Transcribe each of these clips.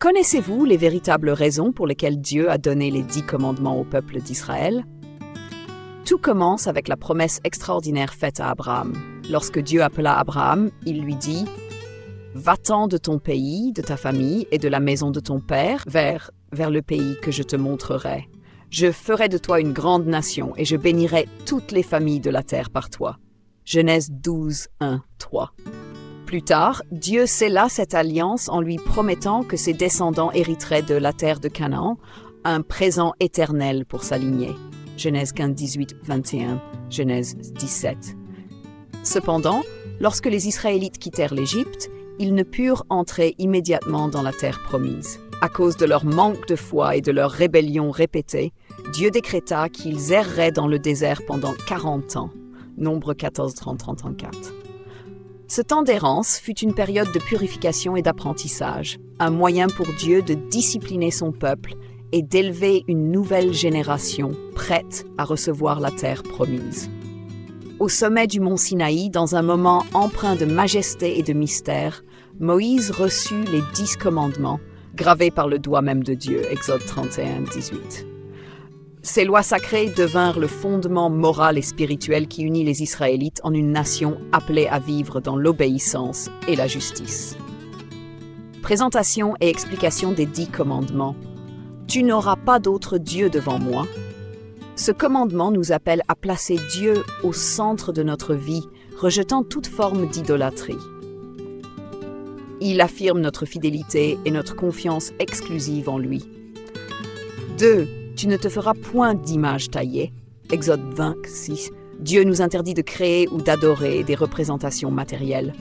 Connaissez-vous les véritables raisons pour lesquelles Dieu a donné les 10 commandements au peuple d'Israël? Tout commence avec la promesse extraordinaire faite à Abraham. Lorsque Dieu appela Abraham, il lui dit « Va-t'en de ton pays, de ta famille et de la maison de ton père vers le pays que je te montrerai. Je ferai de toi une grande nation et je bénirai toutes les familles de la terre par toi. » Genèse 12, 1, 3. Plus tard, Dieu scella cette alliance en lui promettant que ses descendants hériteraient de la terre de Canaan, un présent éternel pour sa lignée. Genèse 15, 18, 21, Genèse 17. Cependant, lorsque les Israélites quittèrent l'Égypte, ils ne purent entrer immédiatement dans la terre promise. À cause de leur manque de foi et de leur rébellion répétée, Dieu décréta qu'ils erreraient dans le désert pendant 40 ans. Nombre 14, 30, 34. Ce temps d'errance fut une période de purification et d'apprentissage, un moyen pour Dieu de discipliner son peuple et d'élever une nouvelle génération prête à recevoir la terre promise. Au sommet du mont Sinaï, dans un moment empreint de majesté et de mystère, Moïse reçut les 10 commandements, gravés par le doigt même de Dieu, Exode 31, 18. Ces lois sacrées devinrent le fondement moral et spirituel qui unit les Israélites en une nation appelée à vivre dans l'obéissance et la justice. Présentation et explication des 10 commandements. Tu n'auras pas d'autre Dieu devant moi. Ce commandement nous appelle à placer Dieu au centre de notre vie, rejetant toute forme d'idolâtrie. Il affirme notre fidélité et notre confiance exclusive en lui. 2. Tu ne te feras point d'image taillée. Exode 20, 6. Dieu nous interdit de créer ou d'adorer des représentations matérielles.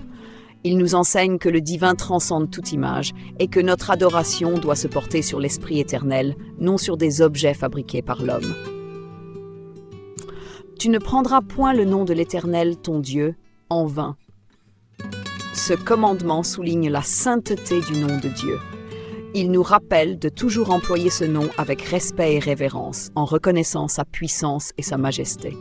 Il nous enseigne que le divin transcende toute image et que notre adoration doit se porter sur l'Esprit éternel, non sur des objets fabriqués par l'homme. Tu ne prendras point le nom de l'Éternel, ton Dieu, en vain. Ce commandement souligne la sainteté du nom de Dieu. Il nous rappelle de toujours employer ce nom avec respect et révérence, en reconnaissant sa puissance et sa majesté.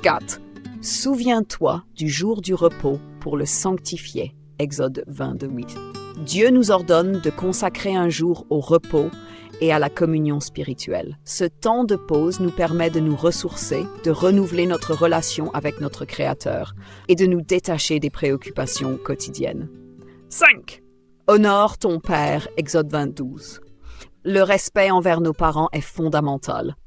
4. Souviens-toi du jour du repos pour le sanctifier. Exode 22, 8. Dieu nous ordonne de consacrer un jour au repos et à la communion spirituelle. Ce temps de pause nous permet de nous ressourcer, de renouveler notre relation avec notre Créateur et de nous détacher des préoccupations quotidiennes. 5. Honore ton père, Exode 22. Le respect envers nos parents est fondamental.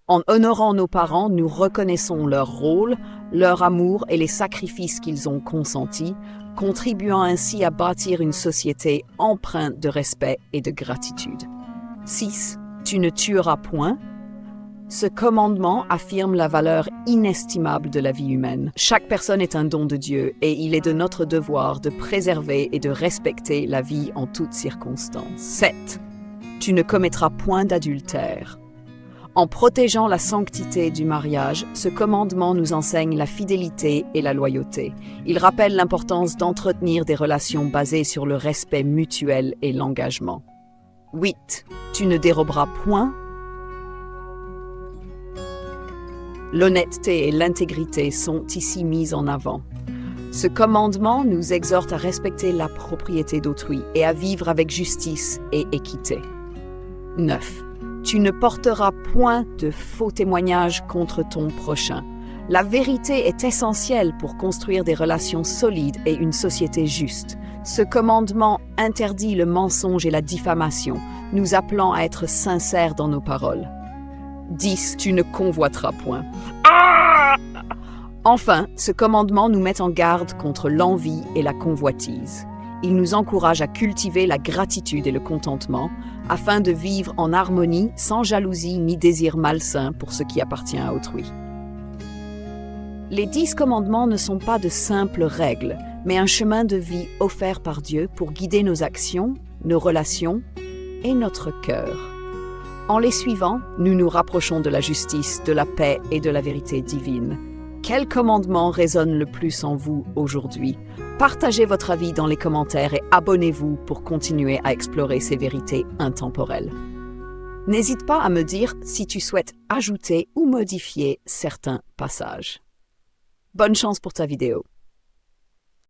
En honorant nos parents, nous reconnaissons leur rôle, leur amour et les sacrifices qu'ils ont consentis, contribuant ainsi à bâtir une société empreinte de respect et de gratitude. 6. Tu ne tueras point. Ce commandement affirme la valeur inestimable de la vie humaine. Chaque personne est un don de Dieu et il est de notre devoir de préserver et de respecter la vie en toutes circonstances. 7. Tu ne commettras point d'adultère. En protégeant la sanctité du mariage, ce commandement nous enseigne la fidélité et la loyauté. Il rappelle l'importance d'entretenir des relations basées sur le respect mutuel et l'engagement. 8. Tu ne déroberas point. L'honnêteté et l'intégrité sont ici mises en avant. Ce commandement nous exhorte à respecter la propriété d'autrui et à vivre avec justice et équité. 9. Tu ne porteras point de faux témoignages contre ton prochain. La vérité est essentielle pour construire des relations solides et une société juste. Ce commandement interdit le mensonge et la diffamation, nous appelant à être sincères dans nos paroles. 10. Tu ne convoiteras point. Enfin, ce commandement nous met en garde contre l'envie et la convoitise. Il nous encourage à cultiver la gratitude et le contentement, afin de vivre en harmonie, sans jalousie ni désir malsain pour ce qui appartient à autrui. Les 10 commandements ne sont pas de simples règles, mais un chemin de vie offert par Dieu pour guider nos actions, nos relations et notre cœur. En les suivant, nous nous rapprochons de la justice, de la paix et de la vérité divine. Quel commandement résonne le plus en vous aujourd'hui? Partagez votre avis dans les commentaires et abonnez-vous pour continuer à explorer ces vérités intemporelles. N'hésite pas à me dire si tu souhaites ajouter ou modifier certains passages. Bonne chance pour ta vidéo.